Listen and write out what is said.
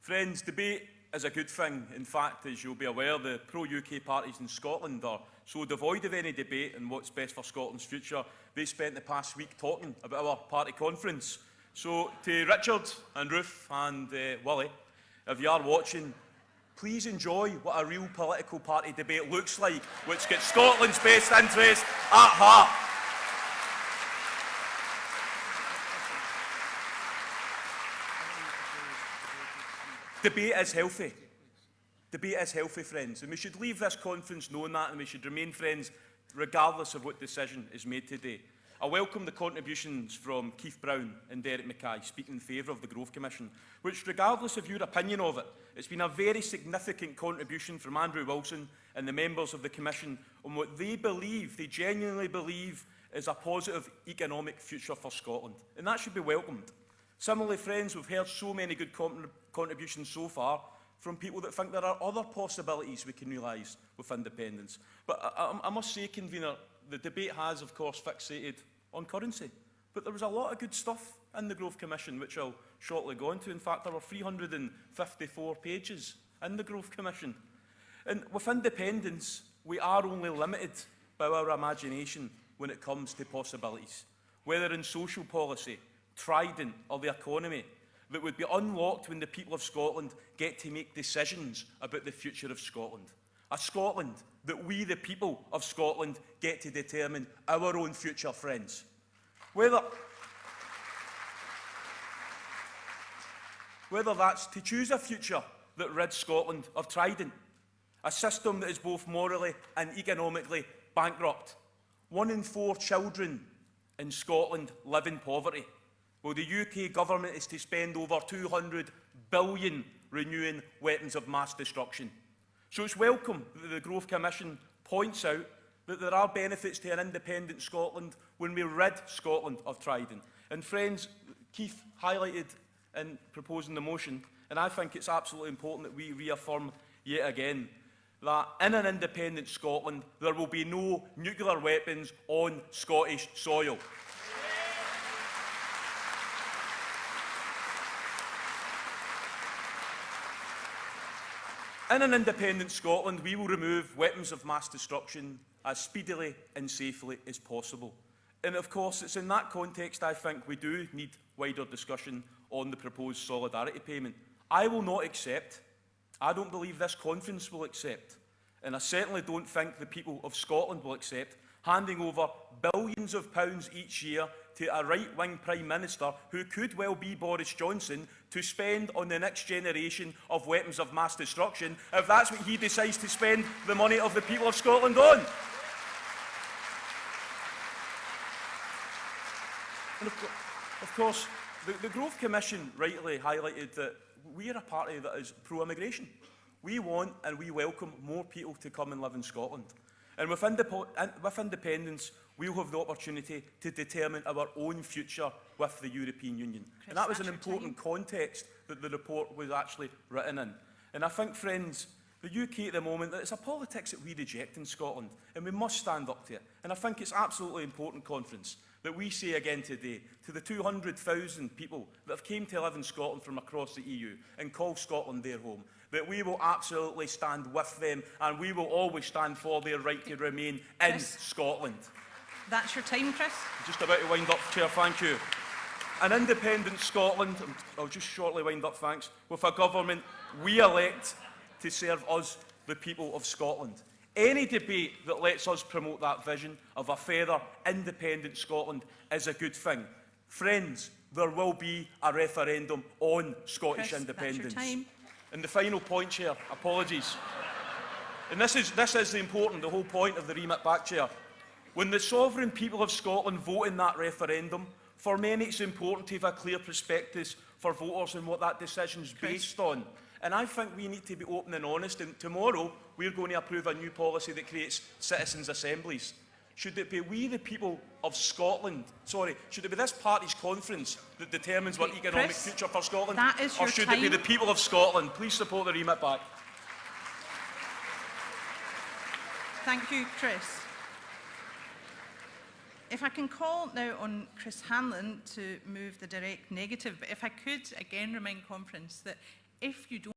Friends, debate is a good thing. In fact, as you'll be aware, the pro-UK parties in Scotland are so devoid of any debate on what's best for Scotland's future, they spent the past week talking about our party conference. So to Richard and Ruth and Willie, if you are watching, please enjoy what a real political party debate looks like, which gets Scotland's best interest at heart. Debate is healthy. Debate is healthy, friends, and we should leave this conference knowing that, and we should remain friends regardless of what decision is made today. I welcome the contributions from Keith Brown and Derek Mackay speaking in favour of the Growth Commission, which, regardless of your opinion of it, it's been a very significant contribution from Andrew Wilson and the members of the Commission on what they believe, they genuinely believe, is a positive economic future for Scotland, and that should be welcomed. Similarly, friends, we've heard so many good contributions so far from people that think there are other possibilities we can realise with independence. But I must say, Convener, the debate has, of course, fixated on currency. But there was a lot of good stuff in the Growth Commission, which I'll shortly go into. In fact, there were 354 pages in the Growth Commission. And with independence, we are only limited by our imagination when it comes to possibilities, whether in social policy, Trident or the economy, that would be unlocked when the people of Scotland get to make decisions about the future of Scotland. A Scotland that we, the people of Scotland, get to determine our own future, friends. Whether that's to choose a future that rids Scotland of Trident, a system that is both morally and economically bankrupt. 1 in 4 children in Scotland live in poverty. Well, the UK government is to spend over £200 billion renewing weapons of mass destruction. So it's welcome that the Growth Commission points out that there are benefits to an independent Scotland when we rid Scotland of Trident. And friends, Keith highlighted in proposing the motion, and I think it's absolutely important that we reaffirm yet again that in an independent Scotland there will be no nuclear weapons on Scottish soil. In an independent Scotland, we will remove weapons of mass destruction as speedily and safely as possible. And of course, it's in that context I think we do need wider discussion on the proposed solidarity payment. I will not accept, I don't believe this conference will accept, and I certainly don't think the people of Scotland will accept, handing over billions of pounds each year to a right-wing Prime Minister who could well be Boris Johnson to spend on the next generation of weapons of mass destruction if that's what he decides to spend the money of the people of Scotland on. And of course, the Growth Commission rightly highlighted that we are a party that is pro-immigration. We want and we welcome more people to come and live in Scotland. And with independence, we'll have the opportunity to determine our own future with the European Union. Chris, and that was an important context that the report was actually written in. And I think, friends, the UK at the moment, it's a politics that we reject in Scotland, and we must stand up to it. And I think it's absolutely important, conference, that we say again today to the 200,000 people that have came to live in Scotland from across the EU and call Scotland their home, that we will absolutely stand with them and we will always stand for their right to remain in Scotland. That's your time, Chris. Just about to wind up, Chair, thank you. An independent Scotland, I'll just shortly wind up, thanks, with a government we elect to serve us, the people of Scotland. Any debate that lets us promote that vision of a fairer, independent Scotland is a good thing. Friends, there will be a referendum on Scottish Chris, independence. that's your time. And the final point, Chair, apologies. And this is the whole point of the Remit back, Chair. When the sovereign people of Scotland vote in that referendum, for many it's important to have a clear prospectus for voters and what that decision is based on. And I think we need to be open and honest, and tomorrow we're going to approve a new policy that creates citizens' assemblies. Should it be we, the people of Scotland, should it be this party's conference that determines what economic future for Scotland? That is your or should it be the people of Scotland? Please support the Remit back. Thank you, Chris. If I can call now on Chris Hanlon to move the direct negative, but if I could again remind conference that if you don't